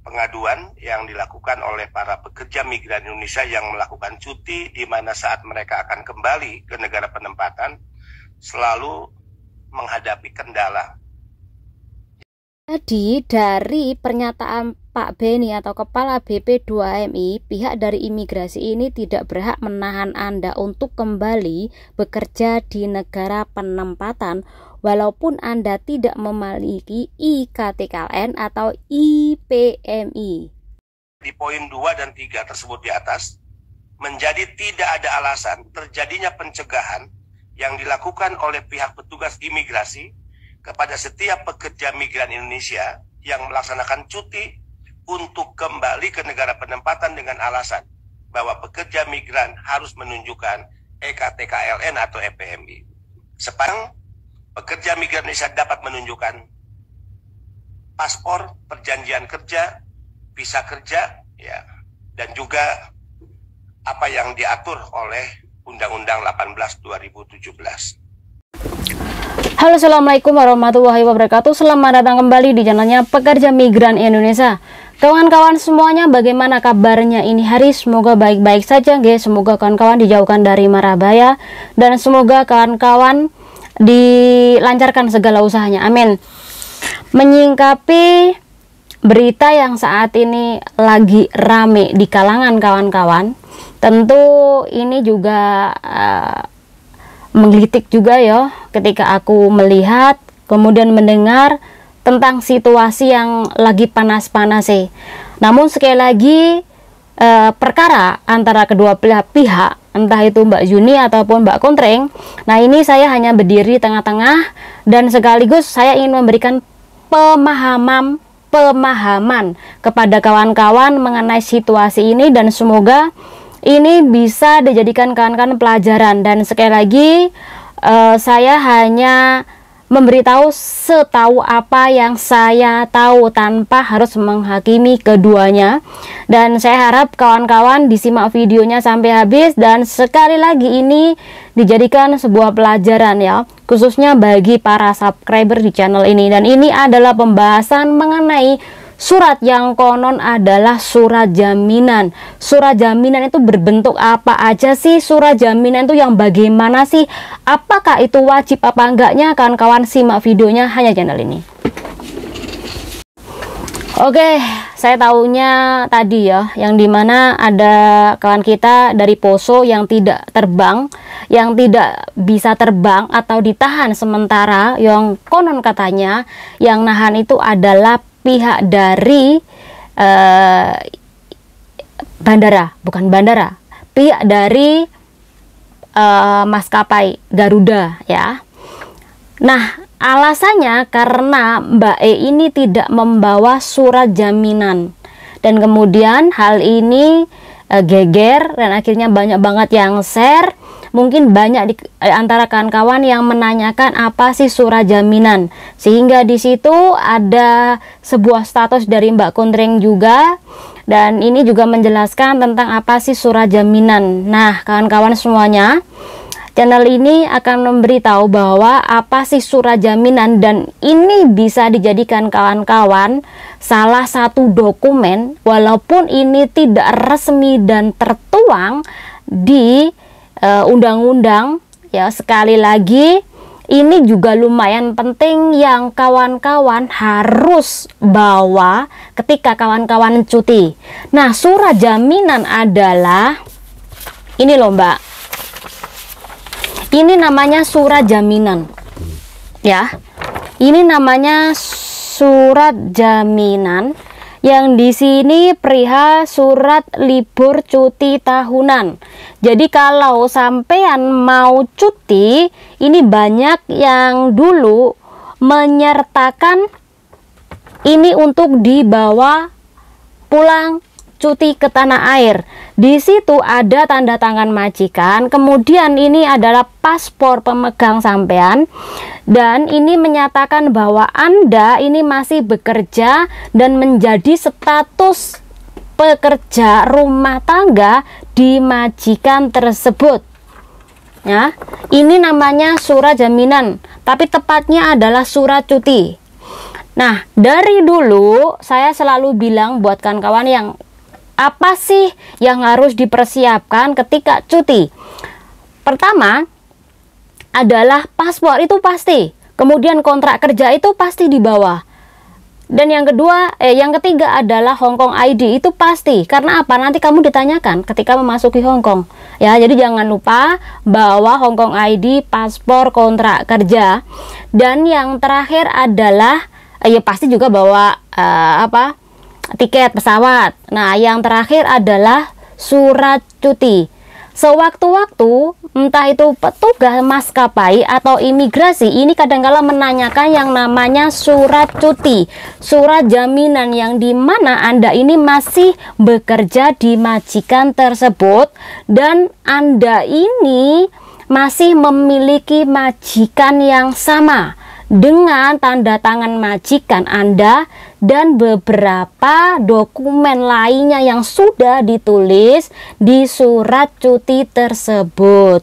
pengaduan yang dilakukan oleh para pekerja migran Indonesia yang melakukan cuti di mana saat mereka akan kembali ke negara penempatan selalu menghadapi kendala. Jadi dari pernyataan Pak Beni atau Kepala BP2MI, pihak dari imigrasi ini tidak berhak menahan Anda untuk kembali bekerja di negara penempatan walaupun Anda tidak memiliki IKTKLN atau IPMI. Di poin 2 dan 3 tersebut di atas, menjadi tidak ada alasan terjadinya pencegahan yang dilakukan oleh pihak petugas imigrasi kepada setiap pekerja migran Indonesia yang melaksanakan cuti untuk kembali ke negara penempatan dengan alasan bahwa pekerja migran harus menunjukkan EKTKLN atau EPMI. Sekarang, pekerja migran Indonesia dapat menunjukkan paspor, perjanjian kerja, visa kerja, ya, dan juga apa yang diatur oleh Undang-Undang 18 2017. Halo, assalamualaikum warahmatullahi wabarakatuh. Selamat datang kembali di channelnya Pekerja Migran Indonesia. Kawan-kawan semuanya, bagaimana kabarnya ini hari? Semoga baik-baik saja, guys. Semoga kawan-kawan dijauhkan dari mara bahaya dan semoga kawan-kawan dilancarkan segala usahanya. Amin. Menyingkapi berita yang saat ini lagi rame di kalangan kawan-kawan, tentu ini juga menggelitik juga ya ketika aku melihat kemudian mendengar tentang situasi yang lagi panas-panas sih. Namun sekali lagi perkara antara kedua belah pihak, entah itu Mbak Juni ataupun Mbak Kontreng, nah ini saya hanya berdiri di tengah-tengah dan sekaligus saya ingin memberikan pemahaman kepada kawan-kawan mengenai situasi ini dan semoga ini bisa dijadikan kawan-kawan pelajaran. Dan sekali lagi saya hanya memberitahu setahu apa yang saya tahu tanpa harus menghakimi keduanya. Dan saya harap kawan-kawan disimak videonya sampai habis dan sekali lagi ini dijadikan sebuah pelajaran ya, khususnya bagi para subscriber di channel ini. Dan ini adalah pembahasan mengenai surat yang konon adalah surat jaminan. Surat jaminan itu berbentuk apa aja sih? Surat jaminan itu yang bagaimana sih? Apakah itu wajib apa enggaknya? Kawan-kawan simak videonya hanya channel ini. Oke, saya tahunya tadi ya, yang dimana ada kawan kita dari Poso yang tidak terbang, yang tidak bisa terbang atau ditahan sementara, yang konon katanya yang nahan itu adalah pihak dari bandara, bukan bandara, pihak dari maskapai Garuda ya. Nah, alasannya karena Mbak E ini tidak membawa surat jaminan dan kemudian hal ini geger dan akhirnya banyak banget yang share. Mungkin banyak di antara kawan-kawan yang menanyakan apa sih surat jaminan, sehingga di situ ada sebuah status dari Mbak Kontreng juga, dan ini juga menjelaskan tentang apa sih surat jaminan. Nah, kawan-kawan semuanya, channel ini akan memberitahu bahwa apa sih surat jaminan dan ini bisa dijadikan kawan-kawan salah satu dokumen walaupun ini tidak resmi dan tertuang di undang-undang ya. Sekali lagi ini juga lumayan penting yang kawan-kawan harus bawa ketika kawan-kawan cuti. Nah, surat jaminan adalah ini loh Mbak, ini namanya surat jaminan ya, ini namanya surat jaminan yang di sini perihal surat libur cuti tahunan. Jadi kalau sampean mau cuti, ini banyak yang dulu menyertakan ini untuk dibawa pulang cuti ke tanah air. Di situ ada tanda tangan majikan, kemudian ini adalah paspor pemegang sampean, dan ini menyatakan bahwa Anda ini masih bekerja dan menjadi status pekerja rumah tangga di majikan tersebut. Ya, ini namanya surat jaminan, tapi tepatnya adalah surat cuti. Nah, dari dulu saya selalu bilang buat kawan-kawan yang apa sih yang harus dipersiapkan ketika cuti. Pertama adalah paspor, itu pasti. Kemudian kontrak kerja itu pasti dibawa. Dan yang ketiga adalah Hong Kong ID, itu pasti. Karena apa? Nanti kamu ditanyakan ketika memasuki Hong Kong. Ya, jadi jangan lupa bawa Hong Kong ID, paspor, kontrak kerja. Dan yang terakhir adalah ya pasti juga bawa tiket pesawat. Nah, yang terakhir adalah surat cuti. Sewaktu-waktu, entah itu petugas maskapai atau imigrasi, ini kadang-kala menanyakan yang namanya surat cuti, surat jaminan yang dimana Anda ini masih bekerja di majikan tersebut dan Anda ini masih memiliki majikan yang sama dengan tanda tangan majikan Anda dan beberapa dokumen lainnya yang sudah ditulis di surat cuti tersebut.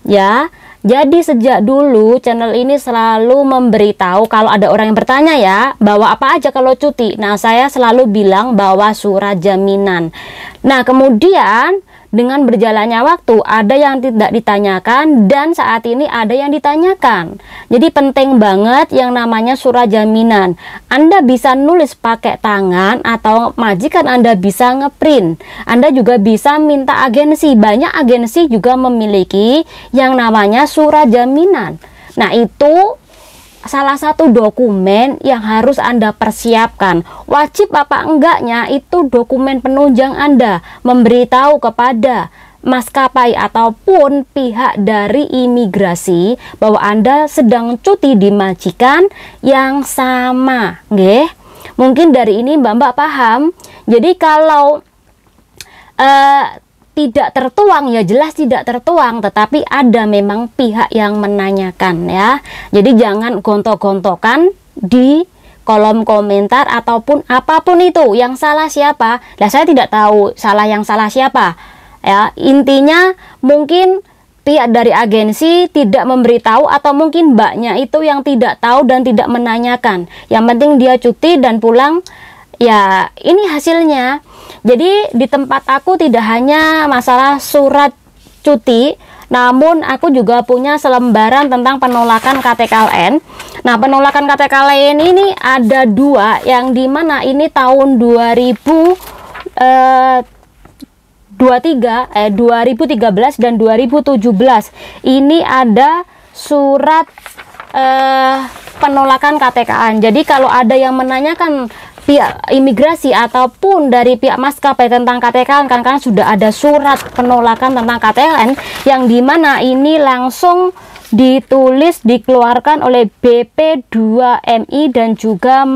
Ya, jadi sejak dulu channel ini selalu memberitahu kalau ada orang yang bertanya ya, bawa apa aja kalau cuti. Nah, saya selalu bilang bawa surat jaminan. Nah, kemudian dengan berjalannya waktu ada yang tidak ditanyakan dan saat ini ada yang ditanyakan. Jadi penting banget yang namanya surat jaminan. Anda bisa nulis pakai tangan atau majikan Anda bisa ngeprint. Anda juga bisa minta agensi. Banyak agensi juga memiliki yang namanya surat jaminan. Nah, itu salah satu dokumen yang harus Anda persiapkan. Wajib apa enggaknya itu dokumen penunjang Anda, memberitahu kepada maskapai ataupun pihak dari imigrasi bahwa Anda sedang cuti di majikan yang sama. Nggih. Mungkin dari ini Mbak-mbak paham. Jadi kalau tidak tertuang, ya jelas tidak tertuang, tetapi ada memang pihak yang menanyakan ya. Jadi jangan gontok-gontokan di kolom komentar ataupun apapun itu. Yang salah siapa? Nah, saya tidak tahu yang salah siapa. Ya, intinya mungkin pihak dari agensi tidak memberitahu atau mungkin mbaknya itu yang tidak tahu dan tidak menanyakan. Yang penting dia cuti dan pulang. Ya, ini hasilnya. Jadi di tempat aku tidak hanya masalah surat cuti, namun aku juga punya selembaran tentang penolakan KTKLN. Nah, penolakan KTKLN ini ada dua, yang dimana ini tahun 2013 dan 2017. Ini ada surat penolakan KTKLN. Jadi kalau ada yang menanyakan pihak imigrasi ataupun dari pihak maskapai tentang KTKLN, kan sudah ada surat penolakan tentang KTKLN yang dimana ini langsung ditulis dikeluarkan oleh BP2MI dan juga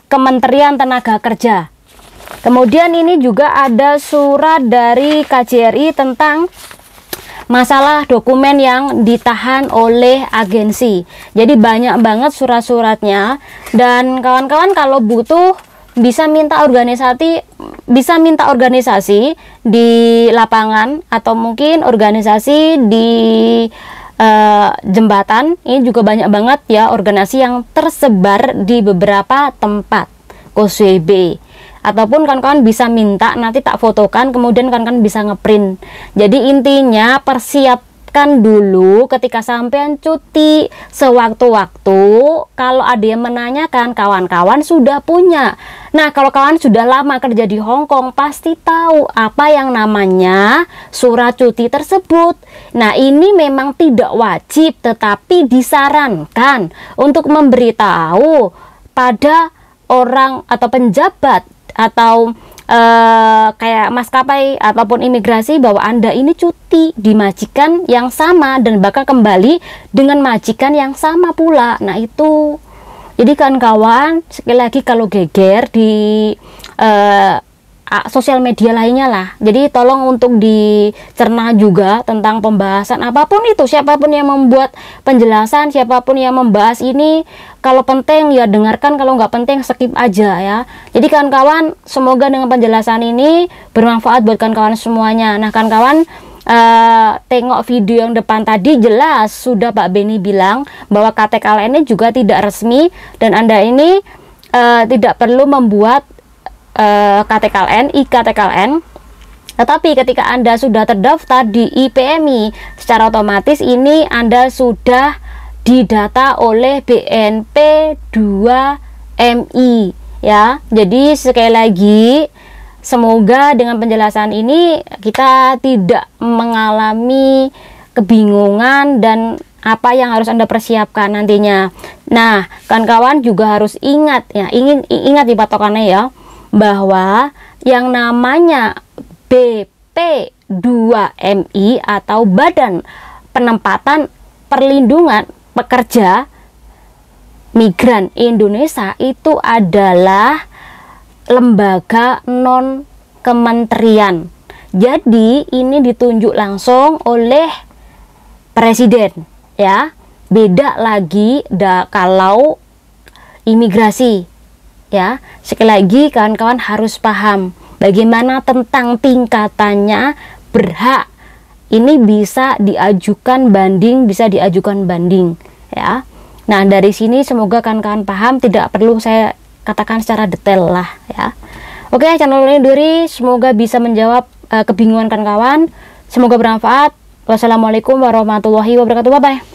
Kementerian Tenaga Kerja. Kemudian ini juga ada surat dari KJRI tentang masalah dokumen yang ditahan oleh agensi. Jadi banyak banget surat-suratnya, dan kawan-kawan kalau butuh bisa minta organisasi di lapangan atau mungkin organisasi di jembatan. Ini juga banyak banget ya organisasi yang tersebar di beberapa tempat KOSWB. Ataupun kawan-kawan bisa minta, nanti tak fotokan, kemudian kawan-kawan bisa ngeprint. Jadi intinya persiapkan dulu ketika sampean cuti. Sewaktu-waktu kalau ada yang menanyakan, kawan-kawan sudah punya. Nah, kalau kawan sudah lama kerja di Hong Kong, pasti tahu apa yang namanya surat cuti tersebut. Nah, ini memang tidak wajib, tetapi disarankan untuk memberitahu pada orang atau penjabat atau kayak maskapai ataupun imigrasi bahwa Anda ini cuti di majikan yang sama dan bakal kembali dengan majikan yang sama pula. Nah, itu jadi kawan-kawan, sekali lagi kalau geger di sosial media lainnya lah, jadi tolong untuk dicerna juga tentang pembahasan apapun itu. Siapapun yang membuat penjelasan, siapapun yang membahas ini, kalau penting ya dengarkan, kalau nggak penting skip aja ya. Jadi kawan-kawan, semoga dengan penjelasan ini bermanfaat buat kawan-kawan semuanya. Nah, kawan-kawan, tengok video yang depan tadi, jelas sudah Pak Beni bilang bahwa KTKLN ini juga tidak resmi dan Anda ini tidak perlu membuat KTKLN, IKTKLN. Tetapi ketika Anda sudah terdaftar di IPMI, secara otomatis ini Anda sudah didata oleh BNP 2MI ya. Jadi sekali lagi, semoga dengan penjelasan ini kita tidak mengalami kebingungan dan apa yang harus Anda persiapkan nantinya. Nah, kawan-kawan juga harus ingat ya, ingat di patokannya ya, bahwa yang namanya BP2MI atau Badan Penempatan Perlindungan Pekerja Migran Indonesia itu adalah lembaga non kementerian. Jadi ini ditunjuk langsung oleh presiden ya. Beda lagi kalau imigrasi ya. Sekali lagi kawan-kawan harus paham bagaimana tentang tingkatannya berhak. Ini bisa diajukan banding, ya. Nah, dari sini semoga kawan-kawan paham, tidak perlu saya katakan secara detail lah ya. Oke, channel ini Duri semoga bisa menjawab kebingungan kawan-kawan. Semoga bermanfaat. Wassalamualaikum warahmatullahi wabarakatuh. Bye bye.